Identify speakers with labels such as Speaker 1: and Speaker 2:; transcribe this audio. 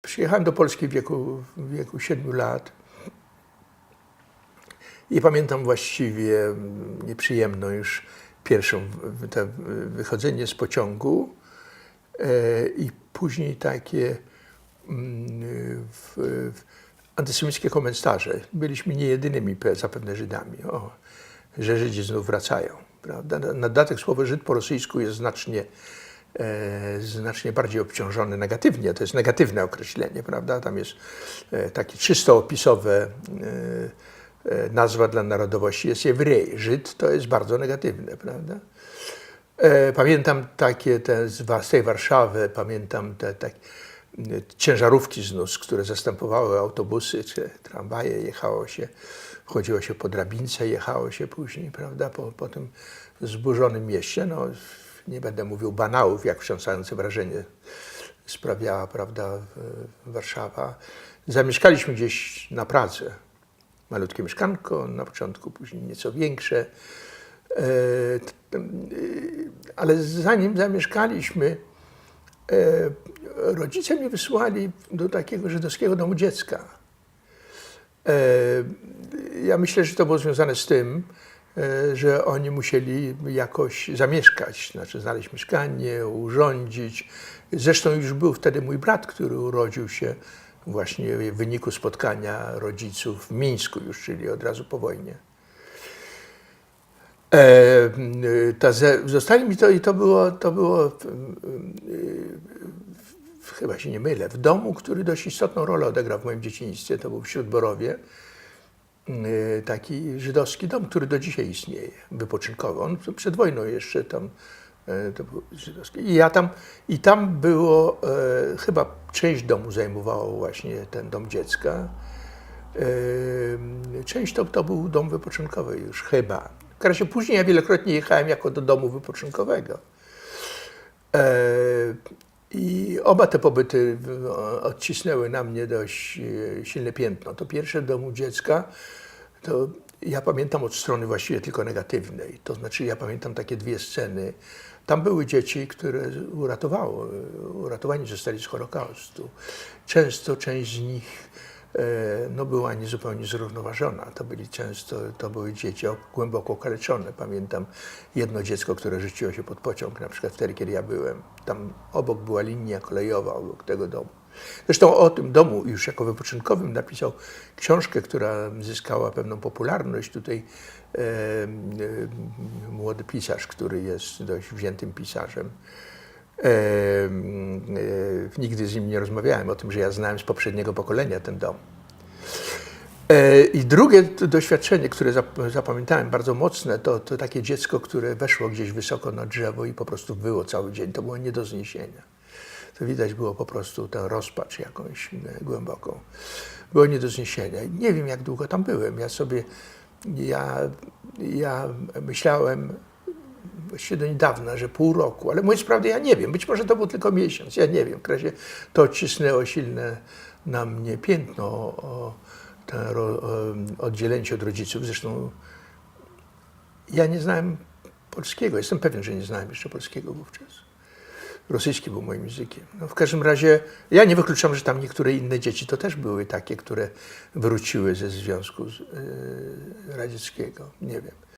Speaker 1: Przyjechałem do Polski w wieku 7 lat i pamiętam właściwie nieprzyjemną już pierwszą wychodzenie z pociągu i później takie antysemickie komentarze. Byliśmy nie jedynymi zapewne Żydami, że Żydzi znów wracają. Prawda? Na dodatek słowo Żyd po rosyjsku jest znacznie bardziej obciążone negatywnie. To jest negatywne określenie, prawda? Tam jest takie czysto opisowe nazwa dla narodowości jest Ewrej. Żyd to jest bardzo negatywne, prawda? Pamiętam z tej Warszawy, pamiętam te ciężarówki znów, które zastępowały autobusy czy tramwaje, chodziło się po drabince, jechało się później, prawda, po tym zburzonym mieście. No, nie będę mówił banałów, jak wstrząsające wrażenie sprawiała, prawda, Warszawa. Zamieszkaliśmy gdzieś na Pradze. Malutkie mieszkanko, na początku później nieco większe. Ale zanim zamieszkaliśmy, rodzice mnie wysłali do takiego żydowskiego domu dziecka. Ja myślę, że to było związane z tym, że oni musieli jakoś zamieszkać, znaczy znaleźć mieszkanie, urządzić. Zresztą już był wtedy mój brat, który urodził się właśnie w wyniku spotkania rodziców w Mińsku już, czyli od razu po wojnie. Zostali mi to i to było chyba się nie mylę, w domu, który dość istotną rolę odegrał w moim dzieciństwie. To był w Śródborowie, taki żydowski dom, który do dzisiaj istnieje, wypoczynkowy. On przed wojną jeszcze tam, to był żydowski. I tam było, chyba część domu zajmowało właśnie ten dom dziecka. Część to był dom wypoczynkowy już, chyba. W każdym razie później ja wielokrotnie jechałem jako do domu wypoczynkowego. I oba te pobyty odcisnęły na mnie dość silne piętno. To pierwsze w domu dziecka, to ja pamiętam od strony właściwie tylko negatywnej. To znaczy ja pamiętam takie dwie sceny. Tam były dzieci, które uratowani zostali z Holokaustu. Często część z nich była niezupełnie zrównoważona. To były dzieci głęboko okaleczone. Pamiętam jedno dziecko, które rzuciło się pod pociąg, na przykład wtedy, kiedy ja byłem. Tam obok była linia kolejowa, obok tego domu. Zresztą o tym domu już jako wypoczynkowym napisał książkę, która zyskała pewną popularność. Tutaj młody pisarz, który jest dość wziętym pisarzem. Nigdy z nim nie rozmawiałem o tym, że ja znałem z poprzedniego pokolenia ten dom. I drugie doświadczenie, które zapamiętałem bardzo mocne, to takie dziecko, które weszło gdzieś wysoko na drzewo i po prostu wyło cały dzień. To było nie do zniesienia. To widać było po prostu tę rozpacz jakąś głęboką. Było nie do zniesienia. Nie wiem, jak długo tam byłem. Ja myślałem właściwie do niedawna, że pół roku, ale mówiąc prawdę, ja nie wiem. Być może to był tylko miesiąc, ja nie wiem. W razie to odcisnęło silne na mnie piętno o oddzieleniu się od rodziców. Zresztą ja nie znałem polskiego. Jestem pewien, że nie znałem jeszcze polskiego wówczas. Rosyjski był moim językiem. No, w każdym razie ja nie wykluczam, że tam niektóre inne dzieci to też były takie, które wróciły ze Związku Radzieckiego. Nie wiem.